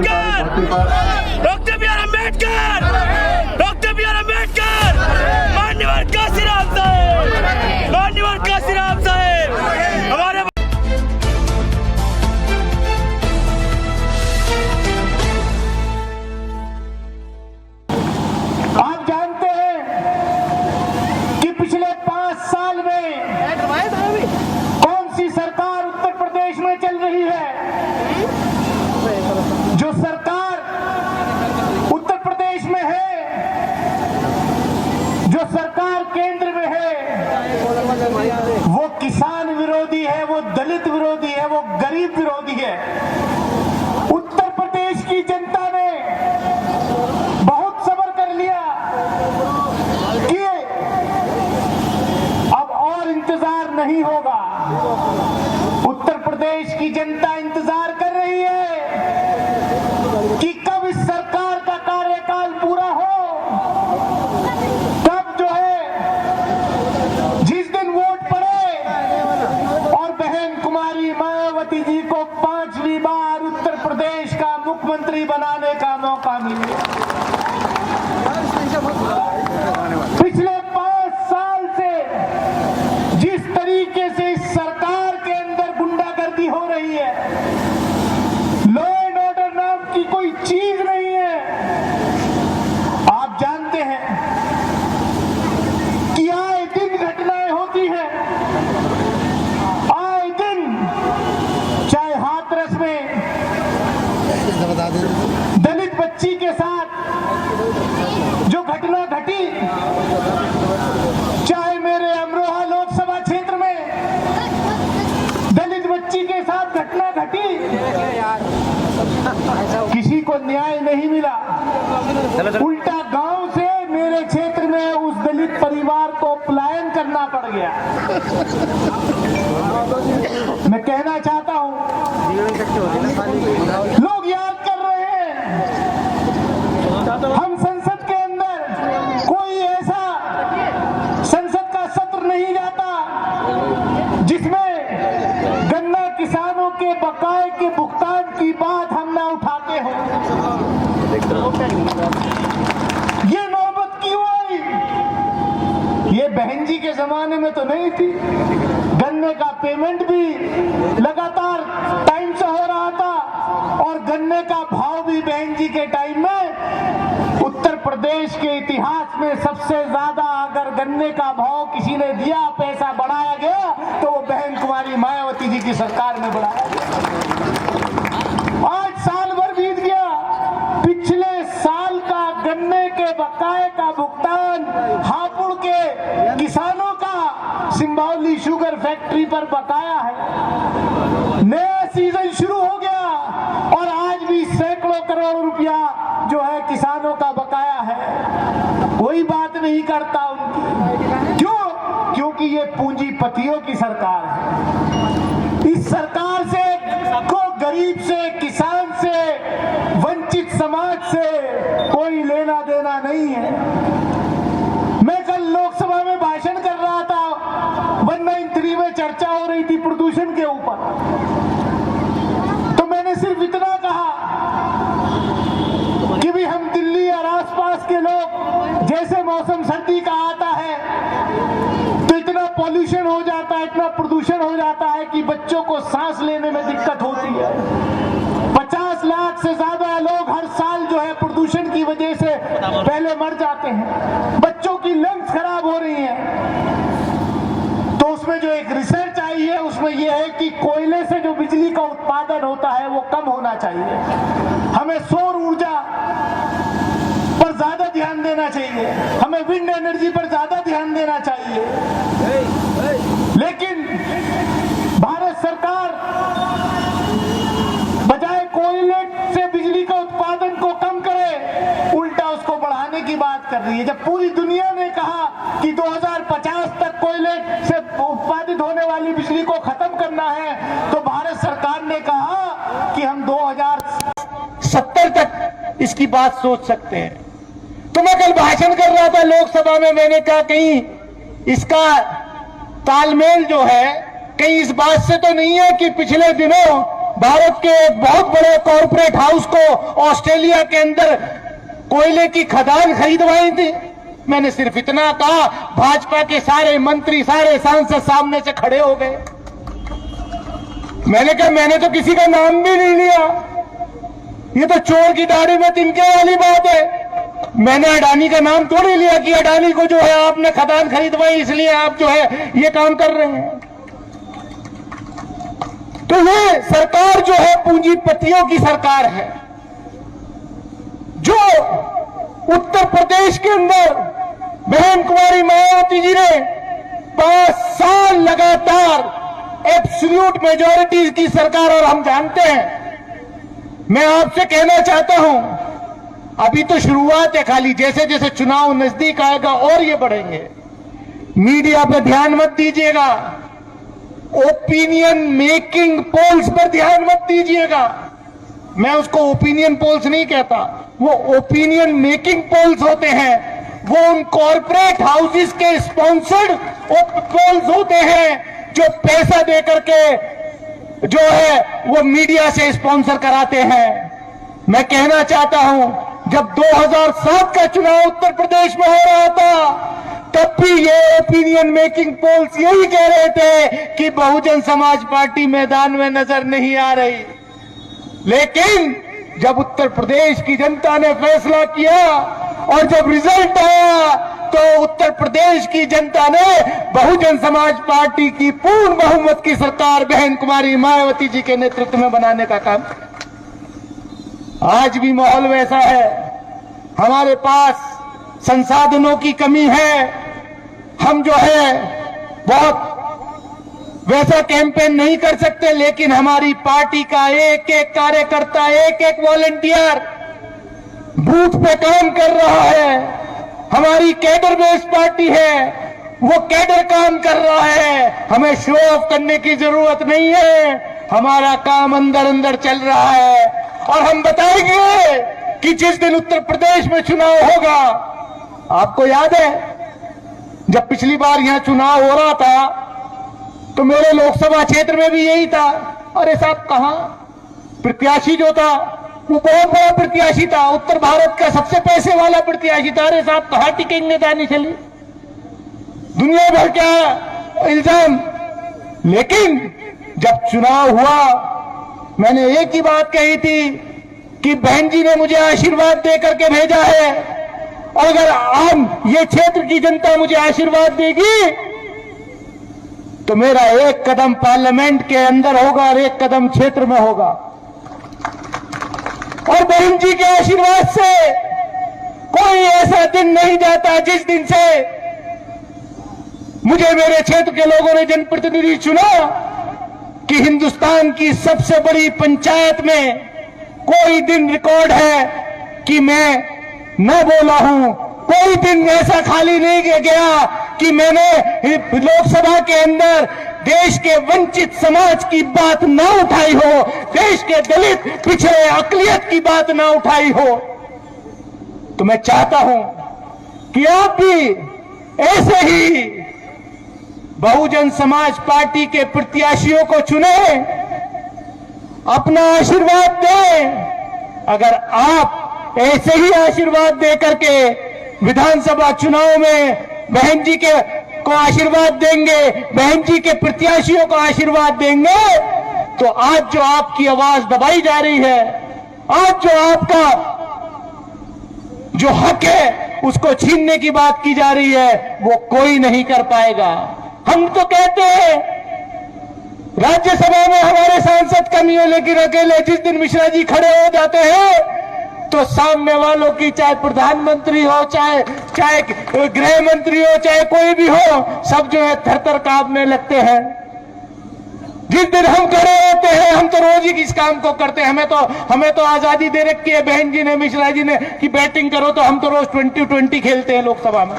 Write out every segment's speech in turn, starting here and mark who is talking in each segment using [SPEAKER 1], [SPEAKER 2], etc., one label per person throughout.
[SPEAKER 1] Doctor B R Ambedkar, doctor B R Ambedkar, माननीय काशीराम साहेब, माननीय काशीराम साहेब हमारे।
[SPEAKER 2] आप जानते हैं कि पिछले 5 साल में कौन सी सरकार उत्तर प्रदेश में चल रही है? जो सरकार उत्तर प्रदेश में है, जो सरकार केंद्र में है, वो किसान विरोधी है, वो दलित विरोधी है, वो गरीब विरोधी है। उत्तर प्रदेश की जनता ने बहुत सब्र कर लिया कि अब और इंतजार नहीं होगा। उत्तर प्रदेश की जनता इंतजार कर रही है कि कब इस सरकार का कार्यकाल पूरा हो, तब जो है जिस दिन वोट पड़े और बहन कुमारी मायावती जी को 5वीं बार उत्तर प्रदेश का मुख्यमंत्री बनाने का मौका मिले। पिछले 5 साल से जिस तरीके से इस सरकार के अंदर गुंडागर्दी हो रही है, लॉ एंड ऑर्डर नाम की कोई चीज नहीं है। आप जानते हैं कि आए दिन घटनाएं होती हैं, आए दिन, चाहे हाथरस में दलित बच्ची के साथ जो घटना घटी, चाहे मेरे अमरोहा लोकसभा क्षेत्र में दलित बच्ची के साथ घटना घटी, किसी को न्याय नहीं मिला। उल्टा गांव से मेरे क्षेत्र में उस दलित परिवार को पलायन करना पड़ गया। मैं कहना चाहता हूं, लोग याद कर रहे हैं, हम संसद के अंदर कोई ऐसा संसद का सत्र नहीं जाता जिसमें गन्ना किसानों के बकाये के भुगतान की बात हम ना उठाते हो। ये नौबत क्यों आई? ये बहन जी के जमाने में तो नहीं थी। गन्ने का पेमेंट भी लगातार टाइम से हो रहा था और गन्ने का भाव भी बहन जी के टाइम में उत्तर प्रदेश के इतिहास में सबसे ज्यादा अगर गन्ने का भाव किसी ने दिया, पैसा बढ़ाया गया, तो वो बहन कुमारी मायावती जी की सरकार में बढ़ाया गया। आज साल भर बीत गया, पिछले साल का गन्ने के बकाये का भुगतान हापुड़ के किसानों का सिंबौली शुगर फैक्ट्री पर बकाया है। नया सीजन शुरू हो गया और आज भी सैकड़ों करोड़ रुपया जो है किसानों का बकाया है। कोई बात नहीं करता उनकी। क्यों? क्योंकि ये पूंजीपतियों की सरकार है। इस सरकार से को गरीब से, किसान से, वंचित समाज से कोई लेना देना नहीं है। मैं कल लोकसभा में भाषण कर रहा था, 193 में चर्चा हो रही थी प्रदूषण के ऊपर, तो मैंने सिर्फ इतना कहा कि भी हम दिल्ली और आसपास के लोग, जैसे मौसम सर्दी का आता है तो इतना पॉल्यूशन हो जाता है, इतना प्रदूषण हो जाता है कि बच्चों को सांस लेने में दिक्कत होती है। 50 लाख से ज्यादा लोग हर साल जो है प्रदूषण की वजह से पहले मर जाते हैं। बच्चों की लंग्स खराब हो रही हैं। तो उसमें जो एक रिसर्च आई है, उसमें यह है कि कोयले से जो बिजली का उत्पादन होता है वो कम होना चाहिए। हमें सौर ऊर्जा पर ज्यादा ध्यान देना चाहिए, हमें विंड एनर्जी पर ज्यादा ध्यान देना चाहिए। लेकिन भारत सरकार बजाय कोयले से बिजली का उत्पादन को कम करे, उल्टा उसको बढ़ाने की बात कर रही है। जब पूरी दुनिया ने कहा कि 2050 तक कोयले से उत्पादित होने वाली बिजली को खत्म करना है, तो भारत सरकार ने कहा कि हम 2070 तक इसकी बात सोच सकते हैं। तो मैं कल भाषण कर रहा था लोकसभा में, मैंने कहा कहीं इसका तालमेल जो है कहीं इस बात से तो नहीं है कि पिछले दिनों भारत के एक बहुत बड़े कॉर्पोरेट हाउस को ऑस्ट्रेलिया के अंदर कोयले की खदान खरीदवाई थी। मैंने सिर्फ इतना कहा, भाजपा के सारे मंत्री, सारे सांसद सामने से खड़े हो गए। मैंने कहा मैंने तो किसी का नाम भी नहीं लिया, ये तो चोर की दाढ़ी में तिनके वाली बात है। मैंने अडानी का नाम तो नहीं लिया कि अडानी को जो है आपने खदान खरीदवाई इसलिए आप जो है ये काम कर रहे हैं। तो ये सरकार जो है पूंजीपतियों की सरकार है, जो उत्तर प्रदेश के अंदर बहन कुमारी मायावती जी ने 5 साल लगातार एब्सोल्यूट मेजॉरिटी की सरकार, और हम जानते हैं, मैं आपसे कहना चाहता हूं अभी तो शुरुआत है खाली, जैसे जैसे चुनाव नजदीक आएगा और ये बढ़ेंगे। मीडिया पे ध्यान मत दीजिएगा, ओपिनियन मेकिंग पोल्स पर ध्यान मत दीजिएगा। मैं उसको ओपिनियन पोल्स नहीं कहता, वो ओपिनियन मेकिंग पोल्स होते हैं, वो उन कॉर्पोरेट हाउसेस के स्पॉन्सर्ड पोल्स होते हैं जो पैसा दे करके जो है वो मीडिया से स्पॉन्सर कराते हैं। मैं कहना चाहता हूं जब 2007 का चुनाव उत्तर प्रदेश में हो रहा था तब भी ये ओपिनियन मेकिंग पोल्स यही कह रहे थे कि बहुजन समाज पार्टी मैदान में नजर नहीं आ रही। लेकिन जब उत्तर प्रदेश की जनता ने फैसला किया और जब रिजल्ट आया तो उत्तर प्रदेश की जनता ने बहुजन समाज पार्टी की पूर्ण बहुमत की सरकार बहन कुमारी मायावती जी के नेतृत्व में बनाने का काम। आज भी माहौल वैसा है, हमारे पास संसाधनों की कमी है, हम जो है बहुत वैसा कैंपेन नहीं कर सकते, लेकिन हमारी पार्टी का एक एक कार्यकर्ता, एक एक वॉलंटियर बूथ पे काम कर रहा है। हमारी कैडर बेस्ड पार्टी है, वो कैडर काम कर रहा है। हमें शो ऑफ करने की जरूरत नहीं है, हमारा काम अंदर अंदर चल रहा है। और हम बताएंगे कि जिस दिन उत्तर प्रदेश में चुनाव होगा, आपको याद है जब पिछली बार यहां चुनाव हो रहा था तो मेरे लोकसभा क्षेत्र में भी यही था। अरे साहब कहां प्रत्याशी जो था वो बहुत बड़ा प्रत्याशी था, उत्तर भारत का सबसे पैसे वाला प्रत्याशी था। अरे साहब कहां टिकेंगे दानी चली, दुनिया भर क्या इल्जाम। लेकिन जब चुनाव हुआ मैंने एक ही बात कही थी कि बहन जी ने मुझे आशीर्वाद दे करके भेजा है, और अगर आम ये क्षेत्र की जनता मुझे आशीर्वाद देगी तो मेरा एक कदम पार्लियामेंट के अंदर होगा और एक कदम क्षेत्र में होगा। और बहन जी के आशीर्वाद से कोई ऐसा दिन नहीं जाता जिस दिन से मुझे मेरे क्षेत्र के लोगों ने जनप्रतिनिधि चुना कि हिंदुस्तान की सबसे बड़ी पंचायत में कोई दिन रिकॉर्ड है कि मैं न बोला हूं। कोई दिन ऐसा खाली नहीं गया कि मैंने लोकसभा के अंदर देश के वंचित समाज की बात ना उठाई हो, देश के दलित पिछड़े अकलियत की बात ना उठाई हो। तो मैं चाहता हूं कि आप भी ऐसे ही बहुजन समाज पार्टी के प्रत्याशियों को चुने, अपना आशीर्वाद दें। अगर आप ऐसे ही आशीर्वाद दे करके विधानसभा चुनाव में बहन जी को आशीर्वाद देंगे, बहन जी के प्रत्याशियों को आशीर्वाद देंगे, तो आज जो आपकी आवाज दबाई जा रही है, आज जो आपका जो हक है उसको छीनने की बात की जा रही है, वो कोई नहीं कर पाएगा। हम तो कहते हैं राज्यसभा में हमारे सांसद कम ही है, लेकिन अकेले जिस दिन मिश्रा जी खड़े हो जाते हैं तो सामने वालों की, चाहे प्रधानमंत्री हो, चाहे गृह मंत्री हो, चाहे कोई भी हो, सब जो है थर-थर कांपने लगते हैं। जिस दिन हम खड़े होते हैं, हम तो रोज ही इस काम को करते हैं। हमें तो आजादी दे रखी है बहन जी ने, मिश्रा जी ने कि बैटिंग करो, तो हम तो रोज 20-20 खेलते हैं लोकसभा में।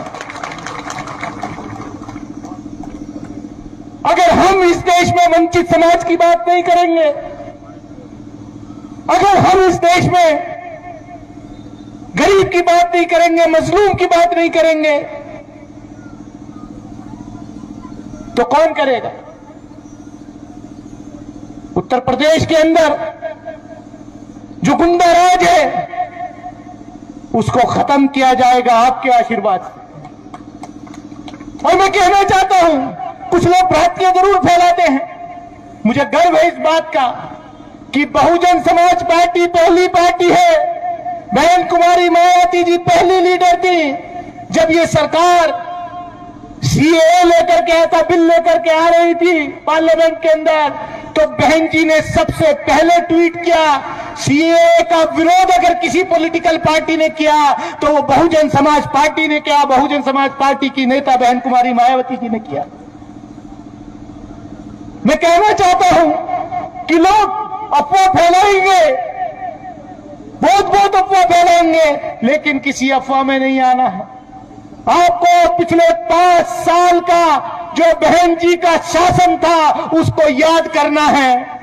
[SPEAKER 2] अगर हम इस देश में वंचित समाज की बात नहीं करेंगे, अगर हम इस देश में गरीब की बात नहीं करेंगे, मजलूम की बात नहीं करेंगे, तो कौन करेगा?
[SPEAKER 3] उत्तर प्रदेश के अंदर जो गुंडा राज है उसको खत्म किया जाएगा आपके आशीर्वाद से। और मैं कहना चाहता हूं, कुछ लोग भ्रांतियां जरूर फैलाते हैं, मुझे गर्व है इस बात का कि बहुजन समाज पार्टी पहली पार्टी है, बहन कुमारी मायावती जी पहली लीडर थी। जब ये सरकार सीएए लेकर के आता, बिल लेकर के आ रही थी पार्लियामेंट के अंदर, तो बहन जी ने सबसे पहले ट्वीट किया। सीएए का विरोध अगर किसी पॉलिटिकल पार्टी ने किया तो वो बहुजन समाज पार्टी ने किया, बहुजन समाज पार्टी की नेता बहन कुमारी मायावती जी ने किया। मैं कहना चाहता हूं कि लोग अफवाह फैलाएंगे, बहुत अफवाह फैलाएंगे, लेकिन किसी अफवाह में नहीं आना है। आपको पिछले 5 साल का जो बहन जी का शासन था उसको याद करना है।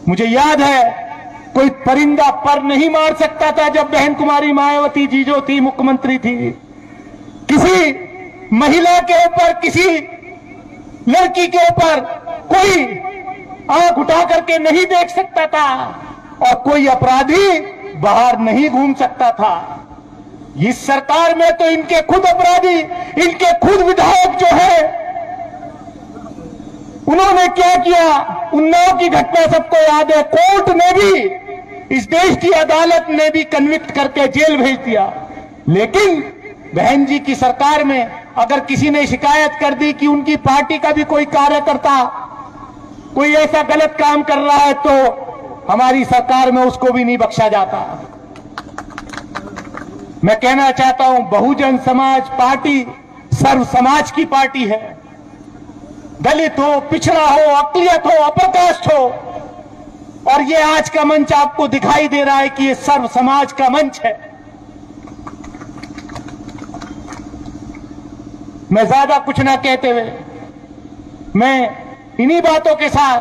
[SPEAKER 3] मुझे याद है कोई परिंदा पर नहीं मार सकता था जब बहन कुमारी मायावती जी जो थी मुख्यमंत्री थी। किसी महिला के ऊपर, किसी लड़की के ऊपर कोई आंख उठा करके नहीं देख सकता था और कोई अपराधी बाहर नहीं घूम सकता था। इस सरकार में तो इनके खुद अपराधी, इनके खुद विधायक जो है, उन्होंने क्या किया? उन्नाव की घटना सबको याद है। कोर्ट ने भी, इस देश की अदालत ने भी कन्विक्ट करके जेल भेज दिया। लेकिन बहन जी की सरकार में अगर किसी ने शिकायत कर दी कि उनकी पार्टी का भी कोई कार्यकर्ता कोई ऐसा गलत काम कर रहा है तो हमारी सरकार में उसको भी नहीं बख्शा जाता। मैं कहना चाहता हूं, बहुजन समाज पार्टी सर्व समाज की पार्टी है। दलित हो, पिछड़ा हो, अकलियत हो, अपरकास्ट हो, और ये आज का मंच आपको दिखाई दे रहा है कि ये सर्व समाज का मंच है। मैं ज्यादा कुछ ना कहते हुए मैं इन्हीं बातों के साथ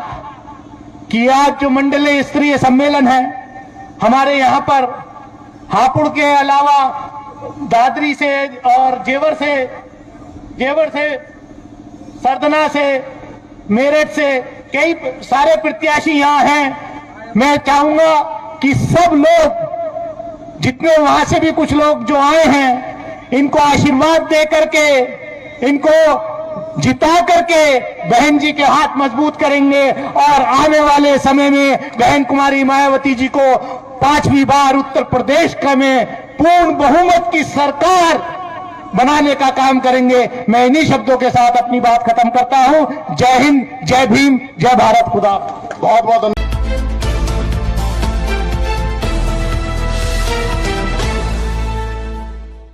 [SPEAKER 3] कि आज जो मंडलीय स्तरीय सम्मेलन है हमारे यहां पर हापुड़ के अलावा दादरी से और जेवर से सरदना से, मेरठ से कई सारे प्रत्याशी यहां हैं। मैं चाहूंगा कि सब लोग, जितने वहां से भी कुछ लोग जो आए हैं, इनको आशीर्वाद दे करके, इनको जिता करके बहन जी के हाथ मजबूत करेंगे और आने वाले समय में बहन कुमारी मायावती जी को 5वीं बार उत्तर प्रदेश में पूर्ण बहुमत की सरकार बनाने का काम करेंगे। मैं इन्हीं शब्दों के साथ अपनी बात खत्म करता हूं। जय हिंद, जय भीम, जय भारत, खुदा। बहुत बहुत